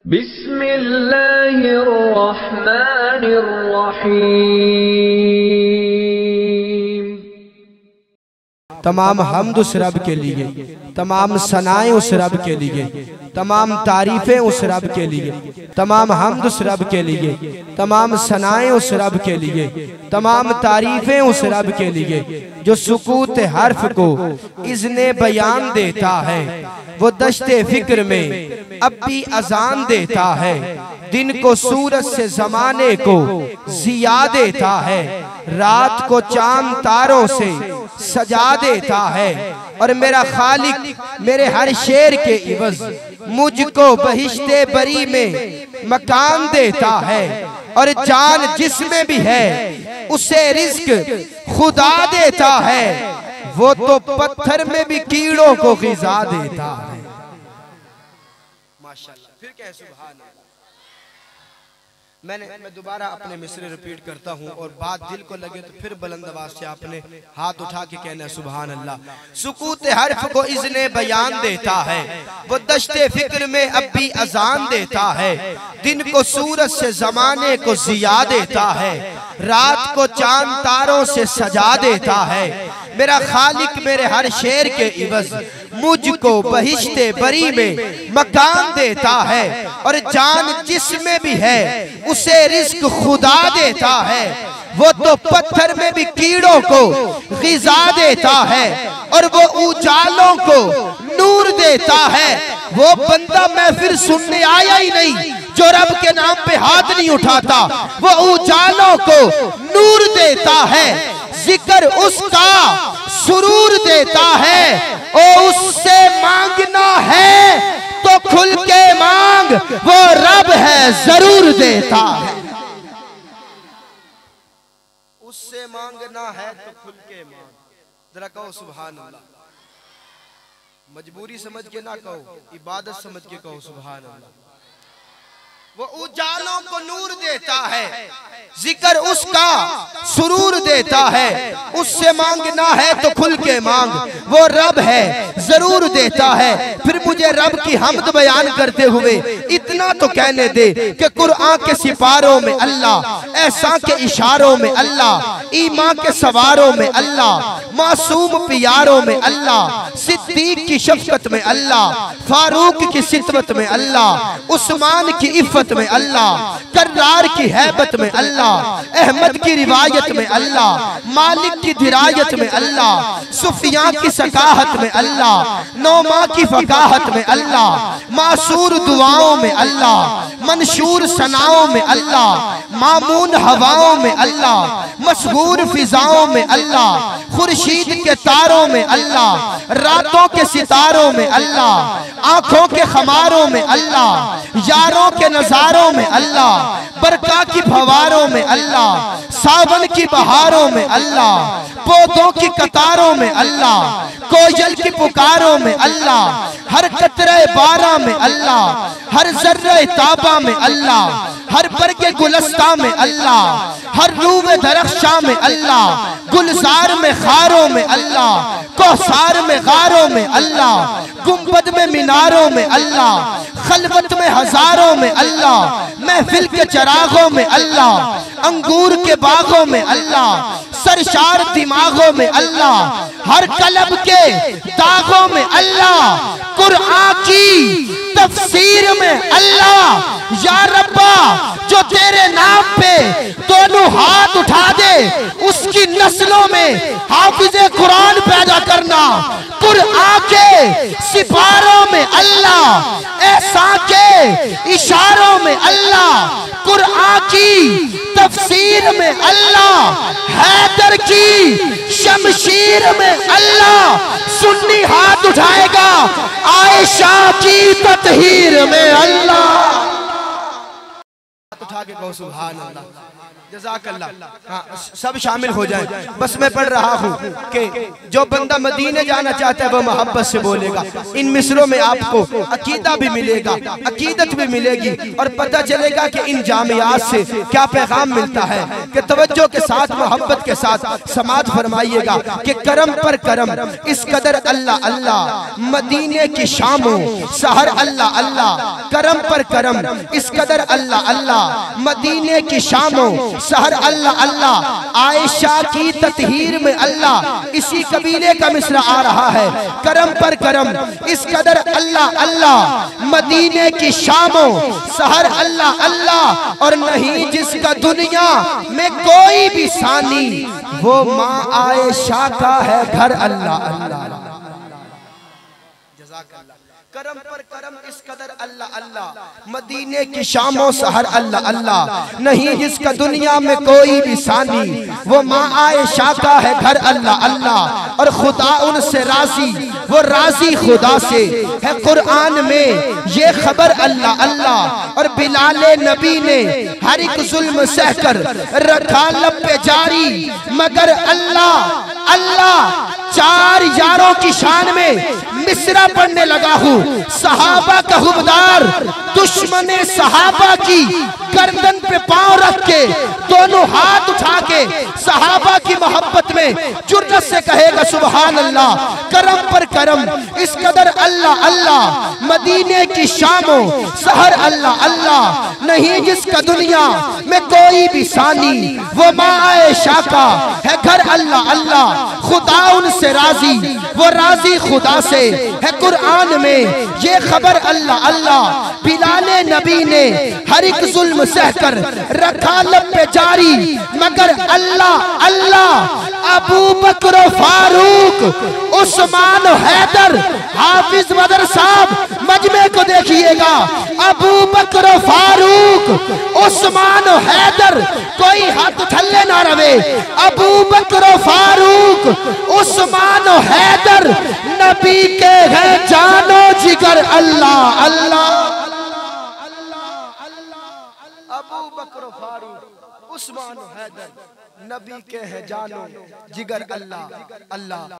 बिस्मिल्लाहिर्रहमानिर्रहीम। तमाम हम्द उस रब के लिए, तमाम सनाएं उस रब के लिए, तमाम तारीफें उस रब के लिए, तमाम हम्द उस रब के लिए, तमाम सनाएं उस रब के लिए, तमाम तारीफें उस रब के लिए जो सुकूत हर्फ को इज़्ने बयान देता है। वो दश्ते फिक्र में अब भी अजान देता है। दिन को सूरज से जमाने को जिया देता है। रात को चांद तारों से सजा देता है। और मेरा खालिक मेरे हर शेर के इवज मुझको बहिश्ते बरी में मकान देता है। और जान जिसमें भी है उसे रिस्क खुदा देता है। वो तो पत्थर में भी कीड़ों को ग़िज़ा देता है। माशाअल्लाह। फिर कह सुभान अल्लाह। मैं दोबारा अपने मिसरे रिपीट करता हूँ और बात दिल को लगे तो फिर बुलंद आवाज से आपने हाथ उठा के कहना है सुभान अल्लाह। सुकूत हर्फ को इज़्ने बयान देता है। वो दश्ते फिक्र में अब भी अजान देता है। दिन को सूरज से जमाने को जिया देता है। रात को चांद तारों से सजा देता है। मेरा खालिक मेरे हर शेर के इवज मुझको बहिश्ते बरी में मकान देता है। और जान जिसमें भी है उसे रिस्क खुदा देता है। वो तो पत्थर में भी कीड़ों को ग़िज़ा देता है। और वो उजालों को नूर देता है। वो बंदा महफिल सुनने आया ही नहीं जो रब के नाम पे हाथ नहीं उठाता। वो उजालों को नूर देता है। जिक्र उसका सुरूर देता है। ओ उससे मांगना है तो खुल के मांग, वो रब है जरूर देता है। उससे मांगना है तो खुल के मांग। जरा कहो सुभान अल्लाह। मजबूरी समझ के ना कहो, इबादत समझ के कहो सुभान अल्लाह। वो उजालों को नूर देता है। जिक्र उसका सुरूर देता है। उससे मांगना है तो खुल के मांग, वो रब है जरूर देता है। फिर मुझे रब की हम्द बयान करते हुए इतना तो कहने दे कि कुरान के सिपारों में अल्लाह, ऐसा के इशारों में अल्लाह, ईमान के सवारों में अल्लाह, मासूम प्यारों में अल्लाह, सिद्दीक की शफकत में अल्लाह, फारूक की सितवत में अल्लाह, उस्मान की इफ़्फ़त में अल्लाह, कर्रार की हैबत में अल्लाह, अहमद की रिवायत में अल्लाह, मालिक की दिरायत में अल्लाह, सुफियान की सकाहत में अल्लाह, नौमा की फकाहत में अल्लाह, मासूर दुआओं में अल्लाह, मंशूर सनाओं में अल्लाह, मामून हवाओं में अल्लाह, मशहूर फिजाओं में अल्लाह, खुर्शीद के तारों में अल्लाह, रातों के सितारों में अल्लाह, आंखों के खमारों में अल्लाह, यारों के नजारों में अल्लाह, बरका की फवारों में अल्लाह, सावन की बहारों में अल्लाह, पौधों की कतारों में अल्लाह, कोयल की पुकारों में अल्लाह, हर कतरे बारा में अल्लाह, हर जर्रे ताबा में अल्लाह, हर बरके गुलस्ता में अल्लाह, हर रूवे दरख्शा में अल्लाह, गुलजार में खारों में अल्लाह, कौसार में गारों में अल्लाह, गुंबद में मीनारों में अल्लाह, खलवत में हजारों में अल्लाह, महफिल के चरागों में अल्लाह, अंगूर के बागों में अल्लाह, सरशार दिमागों में अल्लाह, हर कलब के दागों में अल्लाह, कुरान की तफसीर में अल्लाह। या रब्बा जो तेरे नाम पे दोनों हाथ उठा दे उसकी नस्लों में हाफिज़े कुरान पैदा करना। कुरान के सिपारों में अल्लाह, ऐसा के इशारों में अल्लाह, कुरान की तफसीर में अल्लाह, हैदर की शमशीर में अल्लाह। सुन्नी हाथ उठाएगा आयशा की ततहीर में अल्लाह। उठा के कहो सुभान अल्लाह, जज़ाकल्लाह। हाँ, सब शामिल हो जाए। बस मैं पढ़ रहा हूँ कि जो बंदा मदीने जाना चाहता है वो मोहब्बत से बोलेगा। इन मिसरों में आपको अकीदा भी मिलेगा, अकीदत भी मिलेगी और पता चलेगा कि इन जामियात से क्या पैगाम मिलता है। कि तवज्जो के साथ, मोहब्बत के साथ समात फरमाइएगा कि करम पर करम इस कदर अल्लाह अल्लाह, मदीने की शामों सहर अल्लाह अल्लाह, करम पर करम इस कदर अल्लाह अल्लाह, मदीने की शामों सहर अल्लाह अल्लाह, आयशा की ततहीर में अल्लाह। इसी कबीले का मिसरा आ रहा है, करम पर करम इस कदर अल्लाह अल्लाह, मदीने की शामों सहर अल्लाह अल्लाह, और नहीं जिसका दुनिया में कोई भी सानी, वो माँ आयशा का है घर अल्लाह अल्लाह। करम पर करम इस कदर अल्लाह अल्लाह, मदीने की शामों सहर अल्लाह अल्लाह, नहीं जिसका दुनिया में कोई भी सानी, वो माँ आयशा का है घर अल्लाह अल्लाह। और खुदा उनसे राजी, वो राजी खुदा से है, कुरान में ये खबर अल्लाह अल्लाह। और बिलाले नबी ने हर एक जुल्म सहकर रखा लब पे जारी, मगर अल्लाह अल्लाह। चार यारों की शान में मिसरा पढ़ने लगा हूँ। सहाबा का हुबदार दुश्मने सहाबा की गर्दन पे पांव रख के दोनों हाथ उठा के सहाबा की मोहब्बत में जुर्रत से कहेगा सुभान अल्लाह। करम पर करम इस कदर अल्लाह अल्लाह, मदीने की शामों सहर अल्लाह अल्लाह, नहीं जिसका दुनिया में कोई भी सानी, वो माँ आयशा का है घर अल्लाह अल्लाह। खुदा उनसे राजी, वो राजी खुदा से है, कुरान में ये खबर अल्लाह अल्लाह। बिलाले नबी ने हर एक जुल्म सहकर रखा लब पे जारी, मगर अल्लाह अल्लाह। अबू बकर फारूक, उस्मान हैदर, हाफिज बदर साहब मजमे को देखिएगा। अबू बकर फारूक, उस्मान हैदर, कोई हाथ थल्ले ना रवे। अबू बकर फारूक, उस्मान हैदर, नबी के हैं जानो जिगर अल्लाह अल्लाह। अबू बकर फारूक, उस्मान हैदर, नबी के हैं जानो जिगर अल्लाह अल्लाह।